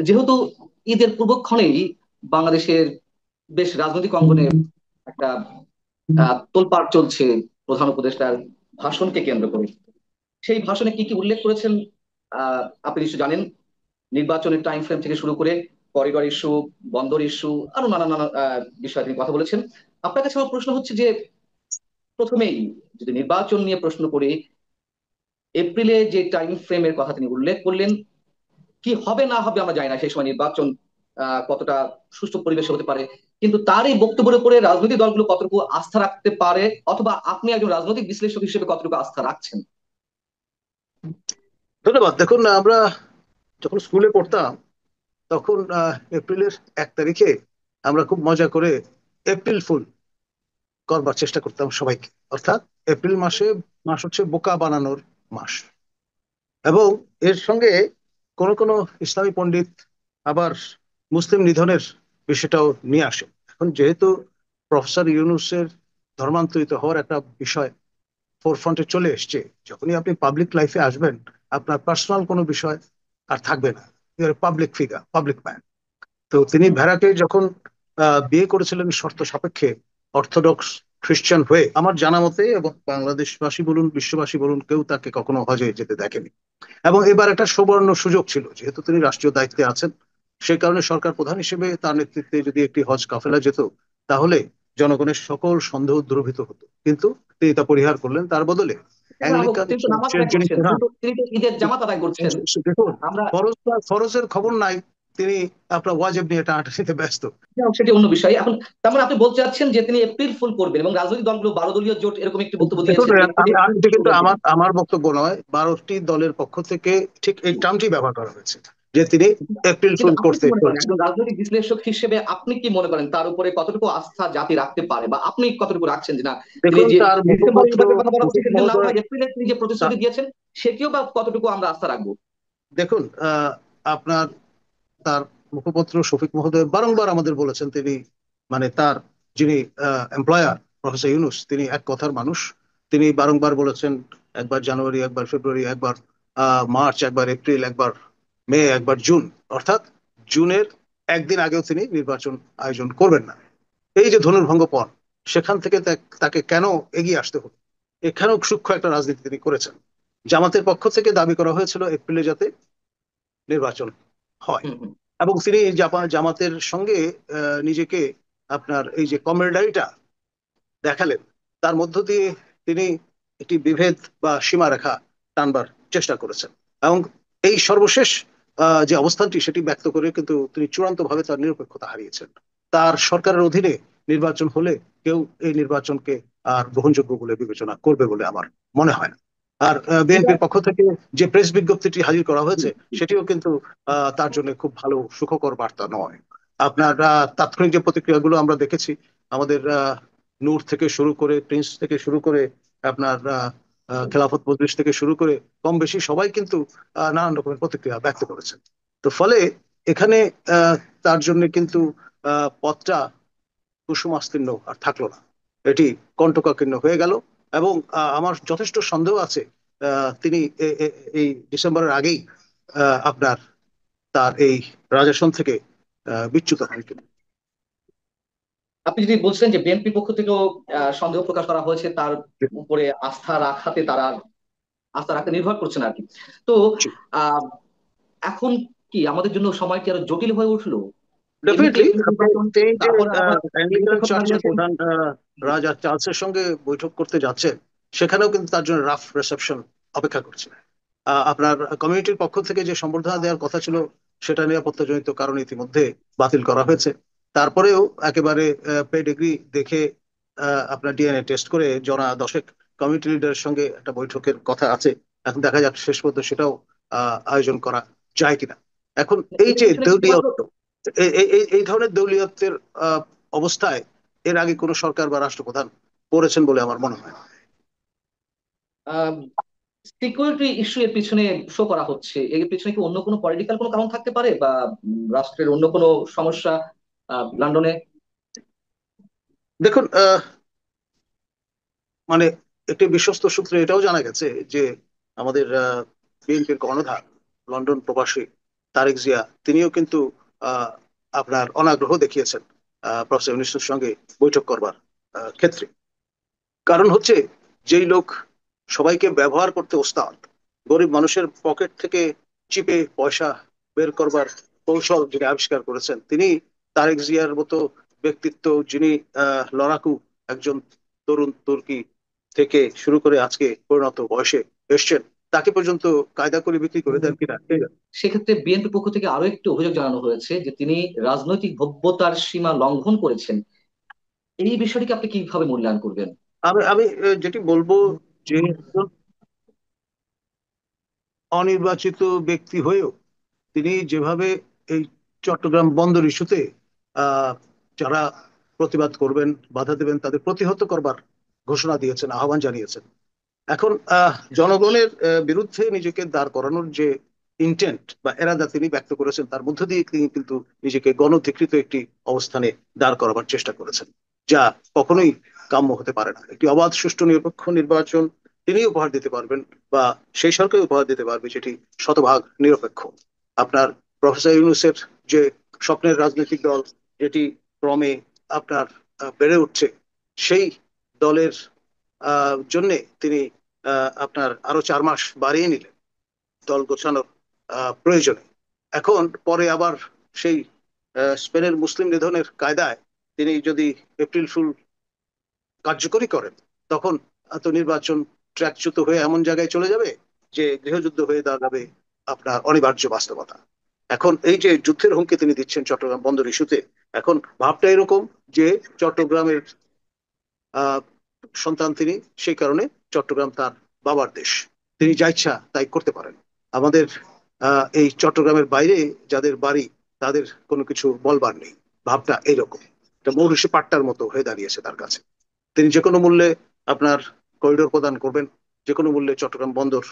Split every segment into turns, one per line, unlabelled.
যেহেতু ঈদের পূর্বক্ষণেই বাংলাদেশের বেশ রাজনৈতিক অঙ্গনে একটা তোলপাড় চলছে প্রধান উপদেষ্টার ভাষণকে কেন্দ্র করে। সেই ভাষণে কি কি উল্লেখ করেছেন আপনি নিশ্চয় জানেন। নির্বাচনের টাইম ফ্রেম থেকে শুরু করে করিডর ইস্যু, বন্দর ইস্যু, আরো নানা নানা বিষয়ে তিনি কথা বলেছেন। আপনার কাছে আমার প্রশ্ন হচ্ছে যে, প্রথমেই যদি নির্বাচন নিয়ে প্রশ্ন করি, এপ্রিলে যে টাইম ফ্রেমের কথা তিনি উল্লেখ করলেন, কি হবে না হবে আমরা জানি না সেই সময় নির্বাচন কতটা সুষ্ঠু পরিবেশে হতে পারে, কিন্তু তার এই বক্তব্যের উপরে রাজনৈতিক দলগুলো কতটুকু আস্থা রাখতে পারে, অথবা আপনি একজন রাজনৈতিক বিশ্লেষক হিসেবে কতটুকু আস্থা রাখছেন?
ধন্যবাদ। দেখুন, আমরা যখন স্কুলে পড়তাম তখন এপ্রিলের 1 তারিখে আমরা খুব মজা করে এপ্রিল ফুল করবার চেষ্টা করতাম সবাইকে। অর্থাৎ এপ্রিল মাস হচ্ছে বোকা বানানোর মাস। এবং এর সঙ্গে কোনো কোনো ইসলামী পণ্ডিত আবার মুসলিম নিধনের বিষয়টাও নিয়ে আসে। এখন যেহেতু প্রফেসর ইউনূসের ধর্মান্তরিত হওয়ার একটা বিষয় ফোরফ্রন্টে চলে এসছে, যখনই আপনি পাবলিক লাইফে আসবেন আপনার পার্সোনাল কোনো বিষয় আর থাকবে না। Public figure, public man. তো তিনি ভেড়াকে যখন বিয়ে করেছিলেন শর্ত সাপেক্ষে, অর্থোডক্স খ্রিস্টান হয়ে, আমার জানা মতে, এবং বাংলাদেশবাসী বলুন বিশ্ববাসী বলুন, কেউ তাকে কখনো হজে যেতে দেখেনি। এবং এবার একটা সুবর্ণ সুযোগ ছিল, যেহেতু তিনি রাষ্ট্রীয় দায়িত্বে আছেন, সেই কারণে সরকার প্রধান হিসেবে তার নেতৃত্বে যদি একটি হজ কাফেলা যেত, তাহলে জনগণের সকল সন্দেহ দূরীভূত হতো। কিন্তু তিনি তা পরিহার করলেন। তার বদলে অ্যাংলিকান
তিনি তো নামাজ
চার্চের
আদায়
যিনি
করছেন,
প্রধান,
তিনি তো ঈদের জামাত আদায় করছেন।
দেখুন,
আমরা
ফরজের খবর নাই, তিনি আপনার ওয়াজেব নিয়ে টানাটানিতে ব্যস্ত।
সেটি অন্য বিষয়। এখন তার মানে আপনি বলতে চাচ্ছেন যে তিনি এপ্রিল ফুল করবেন, এবং রাজনৈতিক দলগুলো 12 দলীয় জোট এরকম একটি বক্তব্য
দেখুন,
দিয়েছে যে এপ্রিলে এপ্রিল
এটা
ফুল
কিন্তু
করবেন।
আমার আমার বক্তব্য নয়, 12টি দলের পক্ষ থেকে ঠিক এই টার্মটি ব্যবহার করা হয়েছে, যে তিনি এপ্রিল
কিন্তু
ফুল
আপনি কি
করতে
মনে করেন,
চলছেন।
একজন রাজনৈতিক বিশ্লেষক হিসেবে আপনি কি মনে করেন তার উপরে কতটুকু আস্থা জাতি রাখতে পারে, বা আপনি কতটুকু রাখছেন যে না, তিনি
দেখুন,
যে
তার
ডিসেম্বর
মুখপত্র
নির্বাচনের কথা বলা হচ্ছে
মুজিব
সেটি না
মহোদয়,
হয়, এপ্রিলে তিনি যে
তা-
প্রতিশ্রুতি দিয়েছেন সেটিও বা কতটুকু আমরা আস্থা রাখবো?
দেখুন, আপনার তার মুখপত্র শফিক মহোদয় বারংবার আমাদের বলেছেন, তিনি মানে তার যিনি এমপ্লয়ার প্রফেসর ইউনুস, তিনি এক কথার মানুষ। তিনি বারংবার বলেছেন, একবার জানুয়ারি, একবার ফেব্রুয়ারি, একবার মার্চ, একবার এপ্রিল, একবার মে, একবার জুন। অর্থাৎ জুনের একদিন আগেও তিনি নির্বাচন আয়োজন করবেন না। এই যে ধনুর্ভঙ্গ পণ, সেখান থেকে তাকে কেন এগিয়ে আসতে হলো? এখানেও সূক্ষ্ম একটা রাজনীতি তিনি করেছেন। জামাতের পক্ষ থেকে দাবি করা হয়েছিল এপ্রিলে যাতে নির্বাচন হয়,
হুম, হুম।
এবং তিনি জামাতের সঙ্গে নিজেকে আপনার এই যে কমরেডারিটা দেখালেন, তার মধ্য দিয়ে তিনি একটি বিভেদ বা সীমারেখা টানবার চেষ্টা করেছেন। এবং এই সর্বশেষ যে অবস্থানটি, সেটি ব্যক্ত করে কিন্তু তিনি চূড়ান্তভাবে তার নিরপেক্ষতা হারিয়েছেন। তার সরকারের অধীনে নির্বাচন হলে কেউ এই নির্বাচনকে আর গ্রহণযোগ্য বলে বিবেচনা করবে বলে আমার মনে হয় না। আর
এটা
বিএনপির পক্ষ থেকে যে প্রেস বিজ্ঞপ্তিটি হাজির করা হয়েছে, সেটিও কিন্তু তার জন্য খুব ভালো সুখকর বার্তা নয়। আপনার তাৎক্ষণিক যে প্রতিক্রিয়াগুলো আমরা দেখেছি, আমাদের নূর থেকে শুরু করে, প্রিন্স থেকে শুরু করে, আপনার খেলাফত মজলিস থেকে শুরু করে, কম বেশি সবাই কিন্তু নানান রকমের প্রতিক্রিয়া ব্যক্ত করেছেন। তো ফলে এখানে তার জন্য কিন্তু পথটা কুসুমাস্তীর্ণ আর থাকলো না, এটি কণ্টকাকীর্ণ হয়ে গেল। এবং আমার যথেষ্ট সন্দেহ আছে তিনি এই ডিসেম্বরের আগেই আপনার তার এই রাজাসন থেকে বিচ্যুত হন কিনা।
আপনি যদি বলছিলেন যে বিএনপির পক্ষ থেকেও সন্দেহ প্রকাশ করা হয়েছে তার উপরে আস্থা রাখাতে, তারা আস্থা রাখতে নির্ভর করছেন আর কি। তো আহ এখন কি আমাদের জন্য সময়টি আরো জটিল হয়ে উঠলো? এমনিতে
ডেফিনেটলি।
এপ্রিল নির্বাচন,
তিনি যে
তারপরে আবার
অ্যাংলিকান
নিরপেক্ষ
চার্চের
দাঁড়িয়েছেন।
প্রধান রাজা চার্লসের সঙ্গে বৈঠক করতে যাচ্ছেন, সেখানেও কিন্তু তার জন্য রাফ রিসেপশন অপেক্ষা করছে। আপনার কমিউনিটির পক্ষ থেকে যে সম্বর্ধনা দেওয়ার কথা ছিল, সেটা নিরাপত্তাজনিত কারণে ইতিমধ্যে বাতিল করা হয়েছে। তারপরেও একেবারে পেডিগ্রি দেখে আপনার ডিএনএ টেস্ট করে জনা 10 কমিউনিটি লিডারের সঙ্গে একটা বৈঠকের কথা আছে। এখন দেখা যাক শেষ পর্যন্ত সেটাও আয়োজন করা যায় কিনা। এখন এই
এটার
যে
পিছনে কি
দেউলিয়া,
শুধুমাত্র
এই ধরনের দেউলিয়াত্বের অবস্থায় এর আগে কোনো সরকার বা রাষ্ট্রপ্রধান পড়েছেন বলে আমার মনে হয় না।
সিকিউরিটি ইস্যু এর পিছনে শো করা হচ্ছে, এর পিছনে কি অন্য কোনো পলিটিক্যাল কোনো কারণ থাকতে পারে, বা রাষ্ট্রের অন্য কোনো সমস্যা লন্ডনে?
দেখুন, মানে একটি বিশ্বস্ত সূত্রে এটাও জানা গেছে যে আমাদের বিএনপির কর্ণধার, লন্ডন প্রবাসী তারেক জিয়া তিনিও কিন্তু আহ, আপনার অনাগ্রহ দেখিয়েছেন প্রফেসর ইউনূসের সঙ্গে বৈঠক করবার ক্ষেত্রে। কারণ হচ্ছে, যেই লোক সবাইকে ব্যবহার করতে ওস্তাদ, গরিব মানুষের পকেট থেকে চিপে পয়সা বের করবার কৌশল যিনি আবিষ্কার করেছেন, তিনি তারেক জিয়ার মতো ব্যক্তিত্ব, যিনি লড়াকু একজন তরুণ তুর্কি থেকে শুরু করে আজকে পরিণত বয়সে এসছেন, তাকে পর্যন্ত কায়দা করে বিক্রি করে দেন কিনা কে জানে।
সেক্ষেত্রে বিএনপির পক্ষ থেকে আরো একটি অভিযোগ জানানো হয়েছে যে তিনি রাজনৈতিক ভব্যতার সীমা লঙ্ঘন করেছেন। এই বিষয়টিকে আপনি কিভাবে মূল্যায়ন করবেন?
আমি আমি যেটি বলবো, যে একজন অনির্বাচিত ব্যক্তি হয়েও তিনি যেভাবে এই চট্টগ্রাম বন্দর ইস্যুতে আহ, যারা প্রতিবাদ করবেন, বাধা দেবেন, তাদের প্রতিহত করবার ঘোষণা দিয়েছেন, আহ্বান জানিয়েছেন। এখন জনগণের বিরুদ্ধে নিজেকে দাঁড় করানোর যে ইন্টেন্ট বা এরাদা তিনি ব্যক্ত করেছেন, তার মধ্য দিয়ে তিনি কিন্তু নিজেকে গণধিকৃত একটি অবস্থানে দাঁড় করাবার চেষ্টা করেছেন, যা কখনোই কাম্য হতে পারে না। একটি অবাধ, সুষ্ঠু, নিরপেক্ষ নির্বাচন তিনি উপহার দিতে পারবেন, বা সেই সরকার উপহার দিতে পারবে যেটি শতভাগ নিরপেক্ষ। আপনার প্রফেসর ইউনূসের যে স্বপ্নের রাজনৈতিক দল, যেটি ক্রমে আপনার বেড়ে উঠছে, সেই দলের জন্যে তিনি আপনার আরো 4 মাস বাড়িয়ে নিলেন দল গোছানোর প্রয়োজনে। এখন পরে আবার সেই স্পেনের মুসলিম নিধনের কায়দায় তিনি যদি এপ্রিল ফুল কার্যকরী করেন, তখন তো নির্বাচন ট্র্যাকচ্যুত হয়ে এমন জায়গায় চলে যাবে যে গৃহযুদ্ধ হয়ে দাঁড়াবে আপনার অনিবার্য বাস্তবতা। এখন এই যে যুদ্ধের হুমকি তিনি দিচ্ছেন চট্টগ্রাম বন্দর ইস্যুতে, এখন ভাবটা এরকম যে চট্টগ্রামের আহ সন্তান তিনি, সেই কারণে চট্টগ্রাম তার বাবার দেশ, তিনি যা ইচ্ছা তাই করতে পারেন। আমাদের এই চট্টগ্রামের বাইরে যাদের বাড়ি, তাদের কোনো কিছু বলবার নেই। ভাবটা এইরকম, একটা মৌরুষি পাট্টার মতো হয়ে দাঁড়িয়েছে তার কাছে। তিনি যে কোনো মূল্যে আপনার করিডোর প্রদান করবেন, যে কোনো মূল্যে চট্টগ্রাম বন্দর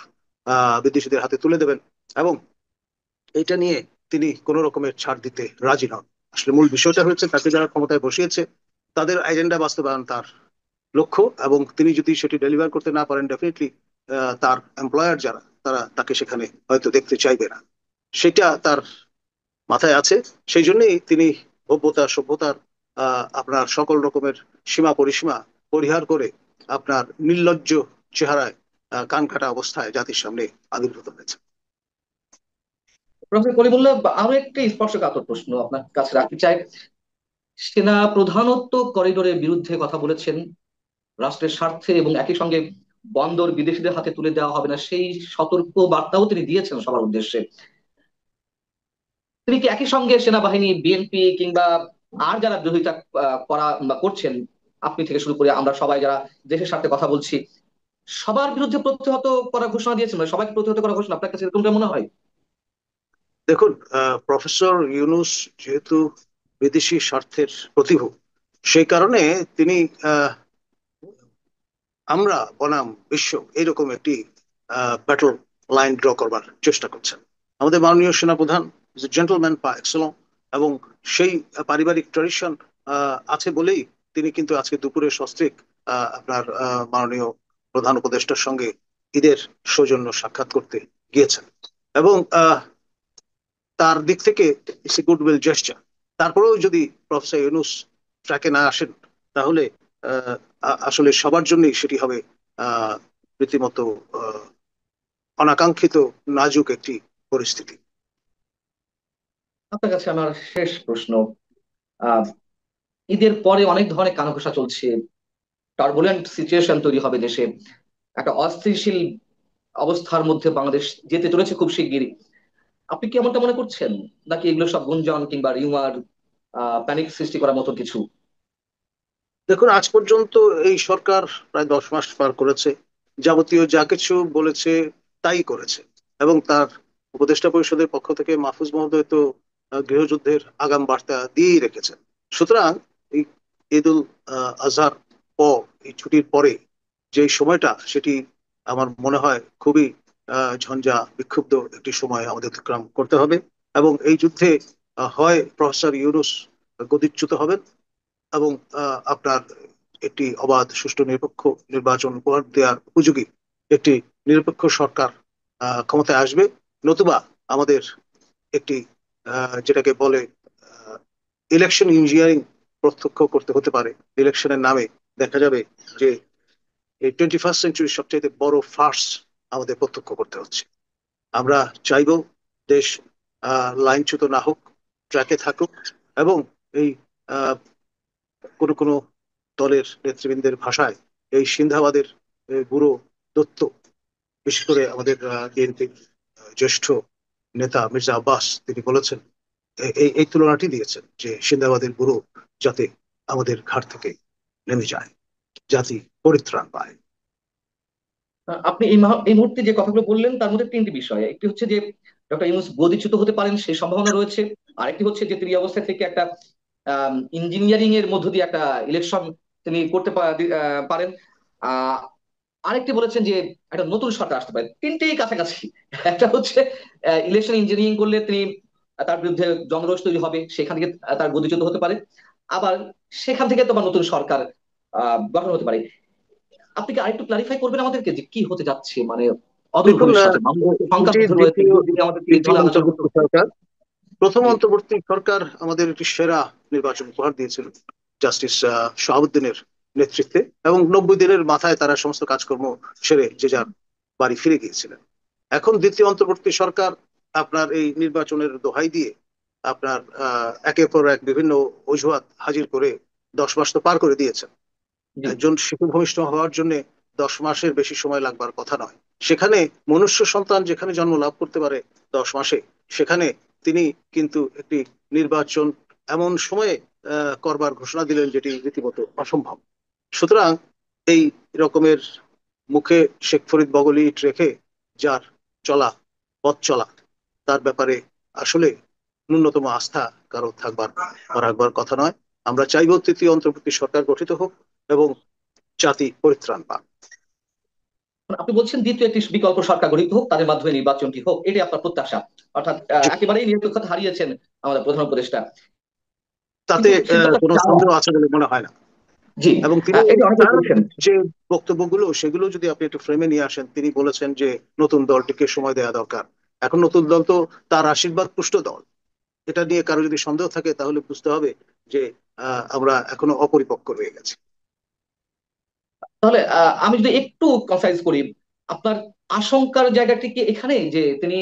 বিদেশিদের হাতে তুলে দেবেন, এবং এটা নিয়ে তিনি কোনো রকমের ছাড় দিতে রাজি নন। আসলে মূল বিষয়টা হচ্ছে, তাকে যারা ক্ষমতায় বসিয়েছে তাদের এজেন্ডা বাস্তবায়ন তার লক্ষ্য, এবং তিনি যদি সেটি ডেলিভার করতে না পারেন, ডেফিনেটলি তার এমপ্লয়ার যারা, তারা তাকে সেখানে হয়তো দেখতে চাইবে না। সেটা তার মাথায় আছে। সেই জন্যই তিনি ভব্যতা, সভ্যতার আপনার সকল রকমের সীমা পরিসীমা পরিহার করে আপনার নির্লজ্জ চেহারায় কান কাটা অবস্থায় জাতির সামনে আবির্ভূত হয়েছে।
প্রফেসর কলিমুল্লাহ, আরো একটা স্পর্শকাতর প্রশ্ন আপনার কাছে রাখতে চাই। সেনা প্রধানত করিডোরের বিরুদ্ধে কথা বলেছেন রাষ্ট্রের স্বার্থে, এবং একই সঙ্গে বন্দর বিদেশিদের হাতে তুলে দেওয়া হবে না সেই সতর্ক বার্তাও তিনি দিয়েছেন সবার উদ্দেশ্যে। তিনি কি একই সঙ্গে সেনাবাহিনী, বিএনপি কিংবা আর যারা বিরোধিতা করা বা করছেন, আপনি থেকে শুরু করে আমরা সবাই যারা দেশের স্বার্থে কথা বলছি, সবার বিরুদ্ধে প্রতিহত করার ঘোষণা দিয়েছেন, মানে সবাইকে প্রতিহত করার ঘোষণা আপনার কাছে এরকমটা মনে হয়?
দেখুন, প্রফেসর ইউনূস যেহেতু বিদেশি স্বার্থের প্রতিভূ, সেই কারণে তিনি আহ, আমরা বনাম বিশ্ব এইরকম একটি ব্যাটল লাইন ড্র করবার চেষ্টা করছেন। আমাদের মাননীয় সেনাপ্রধান ইজ এ জেন্টলম্যান পা এক্সেলন, এবং সেই পারিবারিক ট্র্যাডিশন আছে বলেই তিনি কিন্তু আজকে দুপুরে সস্ত্রীক আপনার মাননীয় প্রধান উপদেষ্টার সঙ্গে ঈদের সৌজন্য সাক্ষাৎ করতে গিয়েছেন, এবং তার দিক থেকে ইটস এ গুডউইল জেস্টার। তারপরেও যদি প্রফেসর ইউনূস ট্র্যাকে না আসেন, তাহলে আহ, আসলে সবার জন্যই সেটি হবে আহ, রীতিমতো আহ, অনাকাঙ্ক্ষিত, নাজুক একটি পরিস্থিতি।
আপনার কাছে আমার শেষ প্রশ্ন। আহ ঈদের পরে অনেক ধরনের কানাঘুষা চলছে, টার্বুলেন্ট সিচুয়েশন তৈরি হবে দেশে, একটা অস্থিতিশীল অবস্থার মধ্যে বাংলাদেশ যেতে চলেছে খুব শিগগিরই। আপনি কি এমনটা মনে করছেন, নাকি এগুলো সব গুঞ্জন কিংবা রিউমার, প্যানিক সৃষ্টি করার মতো কিছু?
দেখুন, আজ পর্যন্ত এই সরকার প্রায় 10 মাস পার করেছে, যাবতীয় যা কিছু বলেছে তাই করেছে, এবং তার উপদেষ্টা পরিষদের পক্ষ থেকে মাহফুজ মহোদয় তো গৃহযুদ্ধের আগাম বার্তা দিয়েই রেখেছেন। সুতরাং এই ঈদুল আজহার পর, এই ছুটির পরে যে সময়টা, সেটি আমার মনে হয় খুবই ঝঞ্ঝা বিক্ষুব্ধ একটি সময় আমাদের অতিক্রম করতে হবে, এবং এই যুদ্ধে হয় প্রফেসর ইউনূস গদিচ্যুত হবেন, এবং আপনার একটি অবাধ, সুষ্ঠু, নিরপেক্ষ নির্বাচন উপহার দেওয়ার উপযোগী একটি নিরপেক্ষ সরকার ক্ষমতায় আসবে, নতুবা আমাদের একটি যেটাকে বলে ইলেকশন ইঞ্জিনিয়ারিং প্রত্যক্ষ করতে হতে পারে। ইলেকশনের নামে দেখা যাবে যে এই 21st সেঞ্চুরির সবচেয়ে বড় ফার্স আমাদের প্রত্যক্ষ করতে হচ্ছে। আমরা চাইব দেশ লাইনচ্যুত না হোক, ট্র্যাকে থাকুক, এবং এই আহ, কোনো কোনো দলের নেতৃবৃন্দের ভাষায় এই সিন্ধাবাদের বুড়ো দত্ত, বিশেষ করে আমাদের বিএনপির জ্যেষ্ঠ নেতা মির্জা আব্বাস তিনি বলেছেন, এই এই তুলনাটি দিয়েছেন যে সিন্দাবাদের বুড়ো যাতে আমাদের ঘাট থেকে নেমে যায়, জাতি পরিত্রাণ পায়।
আপনি এই মুহূর্তে যে কথাগুলো বললেন তার মধ্যে তিনটি বিষয়, একটি হচ্ছে যে ডক্টর ইউনূস গদিচ্যুত হতে পারেন সেই সম্ভাবনা রয়েছে, আরেকটি হচ্ছে যে তিনি এই অবস্থা থেকে একটা ইঞ্জিনিয়ারিং এর মধ্য দিয়ে একটা ইলেকশন তিনি করতে পারেন। আহ আরেকটি বলেছেন যে একটা নতুন সরকার আসতে পারে, তিনটেই কাছাকাছি। একটা হচ্ছে ইলেকশন ইঞ্জিনিয়ারিং করলে তিনি তার বিরুদ্ধে জনরোষ তৈরি হবে, সেখান থেকে তার গদিচ্যুত হতে পারে, আবার সেখান থেকে তোমার নতুন সরকার গঠন হতে পারে। আপনি কি আরেকটু ক্লারিফাই করবেন আমাদেরকে যে কি হতে যাচ্ছে, মানে অদূর
দেখুন,
ভবিষ্যতে মানুষ
এটি
সংখ্যালঘু রয়েছে,
দ্বিতীয়
যদি আমাদেরকে এই
দ্বিতীয়
ধরনের আলোচনা করতে
অন্তর্বর্তী
হচ্ছে।
সরকার। প্রথম
জি।
অন্তর্বর্তী সরকার আমাদের একটি সেরা নির্বাচন উপহার দিয়েছিল জাস্টিস শাহাবুদ্দিনের নেতৃত্বে, এবং 90 দিনের মাথায় তারা সমস্ত কাজকর্ম সেরে যে যার বাড়ি ফিরে গিয়েছিলেন। এখন দ্বিতীয় অন্তর্বর্তী সরকার আপনার এই নির্বাচনের দোহাই দিয়ে আপনার একের পর এক বিভিন্ন অজুহাত হাজির করে 10 মাস তো পার করে দিয়েছেন।
জি।
একজন শিশু ভূমিষ্ঠ হওয়ার জন্য 10 মাসের বেশি সময় লাগবার কথা নয়। সেখানে মনুষ্য সন্তান যেখানে জন্ম লাভ করতে পারে 10 মাসে, সেখানে তিনি কিন্তু একটি নির্বাচন এমন সময়ে করবার ঘোষণা দিলেন যেটি রীতিমতো অসম্ভব। সুতরাং এই রকমের মুখে শেখ ফরিদ বগলি ইট রেখে যার চলা, পথ চলা, তার ব্যাপারে আসলে ন্যূনতম আস্থা কারো রাখবার কথা নয়। আমরা চাইব তৃতীয় অন্তর্বর্তী সরকার গঠিত হোক এবং জাতি পরিত্রাণ পাক।
আপনি বলছেন দ্বিতীয় একটি বিকল্প সরকার গঠিত হোক, তাদের মাধ্যমে নির্বাচনটি হোক, এটাই আপনার প্রত্যাশা। অর্থাৎ
জি,
একেবারেই নিরপেক্ষতা হারিয়েছেন আমাদের প্রধান উপদেষ্টা।
তাতে
কিন্তু সিদ্ধান্ত
কোনো
চাওয়া।
সন্দেহ আছে বলে মনে হয় না।
জি।
এবং তিনি
এটা অনেকেই
তার
বলছেন।
যে বক্তব্যগুলো সেগুলো যদি আপনি একটু ফ্রেমে নিয়ে আসেন, তিনি বলেছেন যে নতুন দলটিকে সময় দেওয়া দরকার। এখন নতুন দল তো তার আশীর্বাদ পুষ্ট দল। এটা নিয়ে কারো যদি সন্দেহ থাকে তাহলে বুঝতে হবে যে আমরা এখনো অপরিপক্ক রয়ে গেছি।
তাহলে আমি যদি একটু কনসাইজ করি, আপনার আশঙ্কার জায়গাটি কি এখানে যে তিনি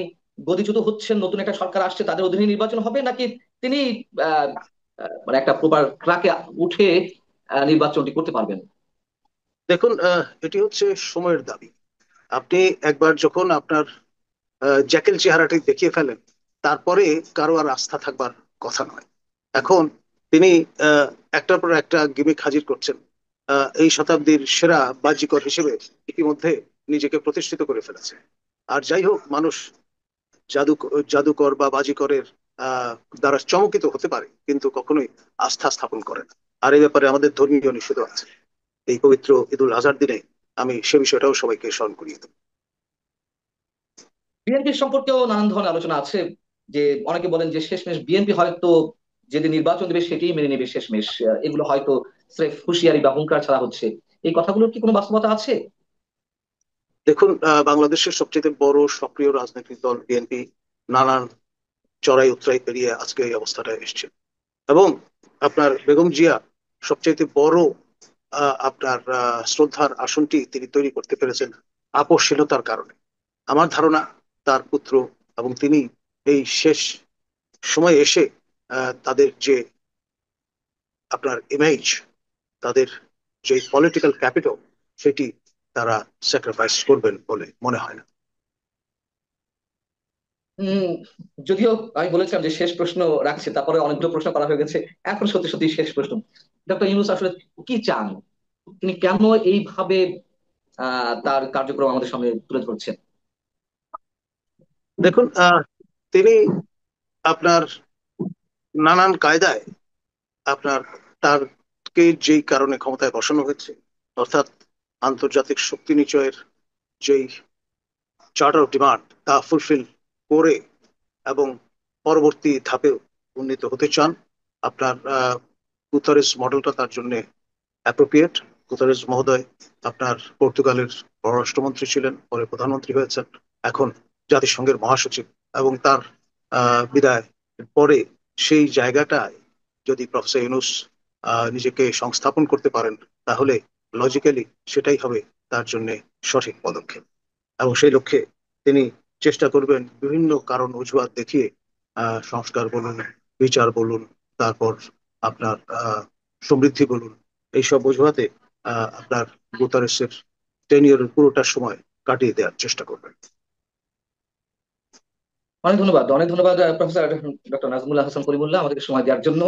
গদিচ্যুত হচ্ছেন, নতুন একটা সরকার আসছে, তাদের অধীনে নির্বাচন হবে, নাকি তিনি আহ, মানে একটা প্রপার ট্র্যাকে উঠে নির্বাচনটি করতে পারবেন?
দেখুন, এটি হচ্ছে সময়ের দাবি। আপনি একবার যখন আপনার জ্যাকেল চেহারাটি দেখিয়ে ফেলেন, তারপরে কারো আর আস্থা থাকবার কথা নয়। এখন তিনি আহ, একটার পর একটা গিমিক হাজির করছেন। এই শতাব্দীর সেরা বাজিকর হিসেবে ইতিমধ্যে নিজেকে প্রতিষ্ঠিত করে ফেলেছে। আর যাই হোক, মানুষ জাদু জাদুকর বা বাজিকরের আহ দ্বারা চমকিত হতে পারে, কিন্তু কখনোই আস্থা স্থাপন করে না। আর এই ব্যাপারে আমাদের ধর্মীয় নিষেধ আছে। এই পবিত্র ঈদুল আজহার দিনে আমি সে বিষয়টাও সবাইকে স্মরণ করিয়ে দেব।
বিএনপির সম্পর্কেও নানান ধরনের আলোচনা আছে, যে অনেকে বলেন যে শেষমেশ বিএনপি হয়তো যেদিন নির্বাচন দেবে সেটাই মেনে নেবে শেষমেশ, এগুলো হয়তো স্রেফ হুঁশিয়ারি বা হুঙ্কার ছাড়া হচ্ছে। এই কথাগুলোর কি কোনো বাস্তবতা আছে?
দেখুন, বাংলাদেশের সবচেয়ে বড় সক্রিয় রাজনৈতিক দল বিএনপি নানান চড়াই উতরাই পেরিয়ে আজকে এই অবস্থাটায় এসেছে। এবং আপনার বেগম জিয়া সবচেয়ে বড় আপনার শ্রদ্ধার আসনটি তিনি তৈরি করতে পেরেছেন আপসহীনতার কারণে। আমার ধারণা তার পুত্র এবং তিনি এই শেষ সময়ে এসে তাদের যে আপনার ইমেজ, তাদের যে পলিটিক্যাল ক্যাপিটাল, সেটি তারা স্যাক্রিফাইস করবেন বলে মনে হয় না।
উম যদিও আমি বলেছিলাম যে শেষ প্রশ্ন রাখছি, তারপরে অনেকগুলো প্রশ্ন করা হয়ে গেছে, এখন সত্যি সত্যি শেষ প্রশ্ন। ডক্টর ইউনূস আসলে কি চান? তিনি কেন এইভাবে তার কার্যক্রম আমাদের সামনে তুলে ধরছেন?
দেখুন, তিনি আপনার নানান কায়দায় আপনার তারকে যেই কারণে ক্ষমতায় বসানো হয়েছে, অর্থাৎ আন্তর্জাতিক শক্তি নিচয়ের যেই চার্টার অফ ডিমান্ড, তা ফুলফিল করে এবং পরবর্তী ধাপে উন্নীত হতে চান। আপনার গুতারেস মডেলটা তার জন্য অ্যাপ্রোপ্রিয়েট। গুতারেস মহোদয় আপনার পর্তুগালের পররাষ্ট্রমন্ত্রী ছিলেন, পরে প্রধানমন্ত্রী হয়েছেন, এখন জাতিসংঘের মহাসচিব, এবং তার বিদায় পরে সেই জায়গাটায় যদি প্রফেসর ইউনূস নিজেকে সংস্থাপন করতে পারেন, তাহলে লজিক্যালি সেটাই হবে তার জন্য সঠিক পদক্ষেপ। এবং সেই লক্ষ্যে তিনি চেষ্টা করবেন বিভিন্ন কারণ অজুহাত দেখিয়ে সংস্কার বলুন, বিচার বলুন, তারপর আপনার সমৃদ্ধি বলুন, এইসব অজুহাতে আপনার গুতারেসের টেনিয়রের পুরোটা সময় কাটিয়ে দেওয়ার চেষ্টা করবেন।
অনেক ধন্যবাদ, অনেক ধন্যবাদ প্রফেসর ডক্টর নাজমুল হাসান করিমুল্লাহ আমাদেরকে সময় দেওয়ার জন্য।